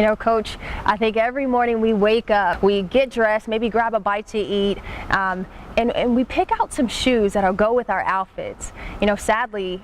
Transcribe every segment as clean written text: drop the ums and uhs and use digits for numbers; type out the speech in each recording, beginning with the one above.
You know, Coach, I think every morning we wake up, we get dressed, maybe grab a bite to eat, and we pick out some shoes that'll go with our outfits. You know, sadly,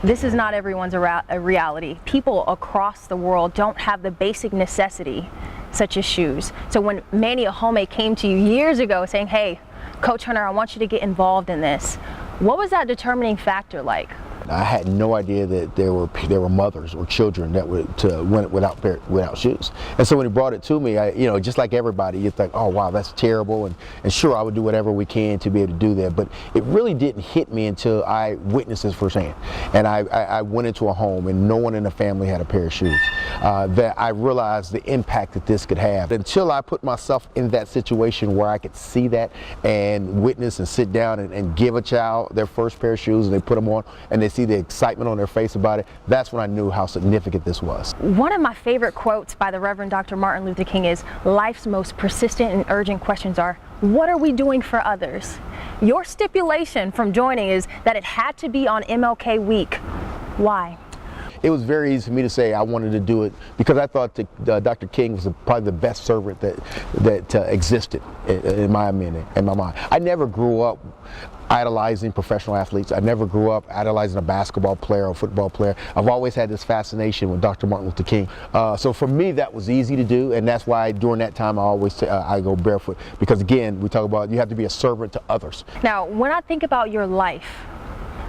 this is not everyone's a reality. People across the world don't have the basic necessity, such as shoes. So when Manny Ahome came to you years ago saying, hey, Coach Hunter, I want you to get involved in this, what was that determining factor like? I had no idea that there were mothers or children that went without shoes. And so when he brought it to me, you know, just like everybody, you think, oh wow, that's terrible. And sure, I would do whatever we can to be able to do that. But it really didn't hit me until I witnessed this firsthand. And I went into a home and no one in the family had a pair of shoes. That I realized the impact that this could have. Until I put myself in that situation where I could see that and witness and sit down and give a child their first pair of shoes and they put them on and they see the excitement on their face about it, that's when I knew how significant this was. One of my favorite quotes by the Reverend Dr. Martin Luther King is, life's most persistent and urgent questions are, what are we doing for others? Your stipulation from joining is that it had to be on MLK week. Why? It was very easy for me to say I wanted to do it because I thought that Dr. King was probably the best servant that existed in my mind. I never grew up idolizing professional athletes. I never grew up idolizing a basketball player or football player. I've always had this fascination with Dr. Martin Luther King. So for me, that was easy to do, and that's why during that time I always say I go barefoot, because again, we talk about you have to be a servant to others. Now, when I think about your life,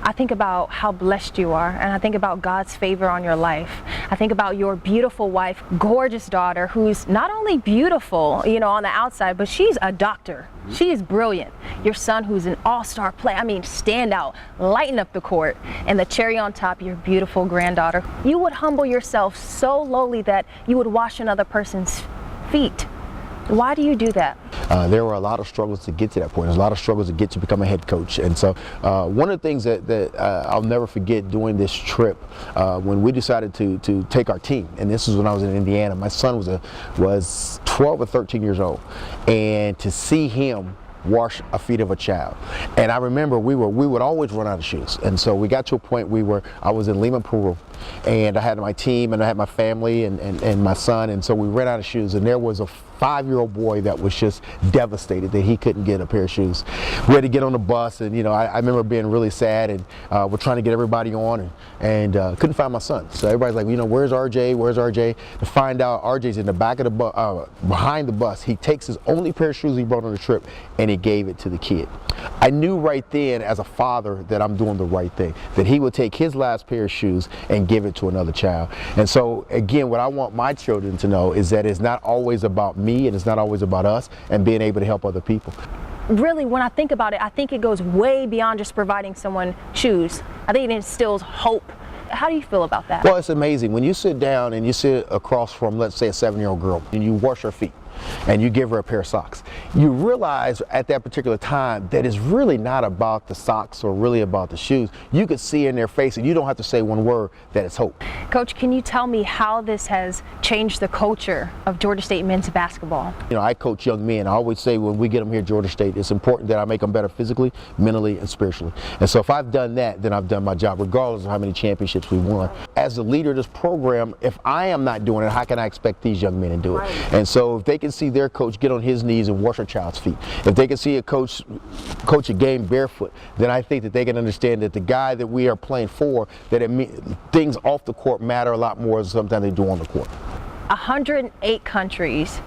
I think about how blessed you are, and I think about God's favor on your life. I think about your beautiful wife, gorgeous daughter, who's not only beautiful, you know, on the outside, but she's a doctor. She is brilliant. Your son, who's an all-star player, I mean, stand out, lighten up the court, and the cherry on top, your beautiful granddaughter. You would humble yourself so lowly that you would wash another person's feet. Why do you do that? There were a lot of struggles to get to that point. There's a lot of struggles to get to become a head coach. And so one of the things that I'll never forget doing this trip, when we decided to take our team, and this is when I was in Indiana, my son was 12 or 13 years old, and to see him wash a feet of a child. And I remember we would always run out of shoes. And so we got to a point I was in Lima, Peru, and I had my team and I had my family and my son, and so we ran out of shoes, and there was a 5-year-old boy that was just devastated that he couldn't get a pair of shoes. We had to get on the bus, and you know, I remember being really sad, and we're trying to get everybody on, and couldn't find my son. So everybody's like, you know, where's RJ? Where's RJ? To find out RJ's in the back of the bus, behind the bus. He takes his only pair of shoes he brought on the trip, and he gave it to the kid. I knew right then as a father that I'm doing the right thing, that he would take his last pair of shoes and give it to another child. And so again, what I want my children to know is that it's not always about me and it's not always about us, and being able to help other people. Really, when I think about it, I think it goes way beyond just providing someone shoes. I think it instills hope. How do you feel about that? Well, it's amazing. When you sit down and you sit across from, let's say, a 7-year-old girl, and you wash her feet, and you give her a pair of socks, you realize at that particular time that it's really not about the socks or really about the shoes. You could see in their face, and you don't have to say one word, that it's hope. Coach, can you tell me how this has changed the culture of Georgia State men's basketball? You know, I coach young men. I always say when we get them here at Georgia State, it's important that I make them better physically, mentally, and spiritually. And so if I've done that, then I've done my job, regardless of how many championships we won. As the leader of this program, if I am not doing it, how can I expect these young men to do it? Right. And so if they can see their coach get on his knees and wash a child's feet, if they can see a coach a game barefoot, then I think that they can understand that the guy that we are playing for, that things off the court matter a lot more than sometimes they do on the court. 108 countries,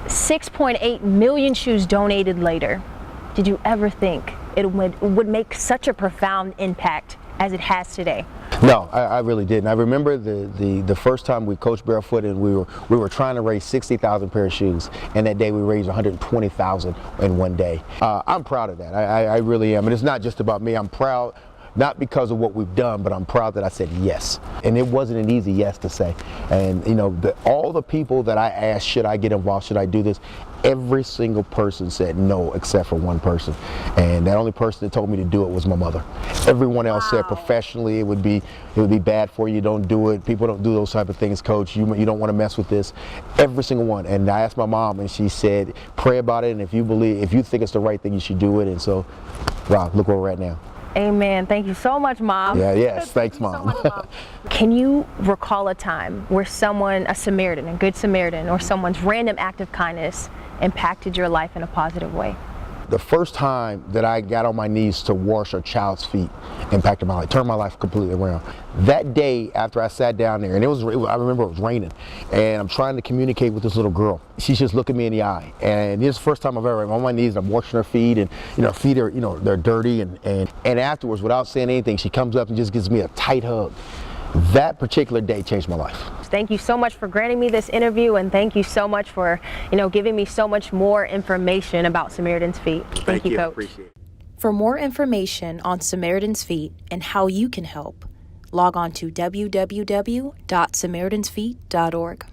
6.8 million shoes donated later. Did you ever think it would make such a profound impact as it has today? No, I really didn't. I remember the first time we coached barefoot, and we were trying to raise 60,000 pair of shoes, and that day we raised 120,000 in one day. I'm proud of that. I really am, and it's not just about me. I'm proud, not because of what we've done, but I'm proud that I said yes. And it wasn't an easy yes to say. And you know, all the people that I asked, should I get involved, should I do this? Every single person said no, except for one person. And that only person that told me to do it was my mother. Everyone else said professionally it would be bad for you, don't do it. People don't do those type of things, coach. You don't want to mess with this. Every single one. And I asked my mom, and she said, pray about it, and if you think it's the right thing, you should do it. And so, wow, look where we're at now. Amen. Thank you so much, Mom. Yeah, yes. Thanks, Thank you Mom. so much, Mom. Can you recall a time where someone, a Samaritan, a good Samaritan, or someone's random act of kindness impacted your life in a positive way? The first time that I got on my knees to wash a child's feet impacted my life, turned my life completely around. That day after I sat down there, and I remember it was raining, and I'm trying to communicate with this little girl. She's just looking me in the eye, and this is the first time I've ever, I'm on my knees and I'm washing her feet, and her feet are, they're dirty, and afterwards, without saying anything, she comes up and just gives me a tight hug. That particular day changed my life. Thank you so much for granting me this interview, and thank you so much for, giving me so much more information about Samaritan's Feet. Thank you, Coach. Appreciate it. For more information on Samaritan's Feet and how you can help, log on to www.samaritansfeet.org.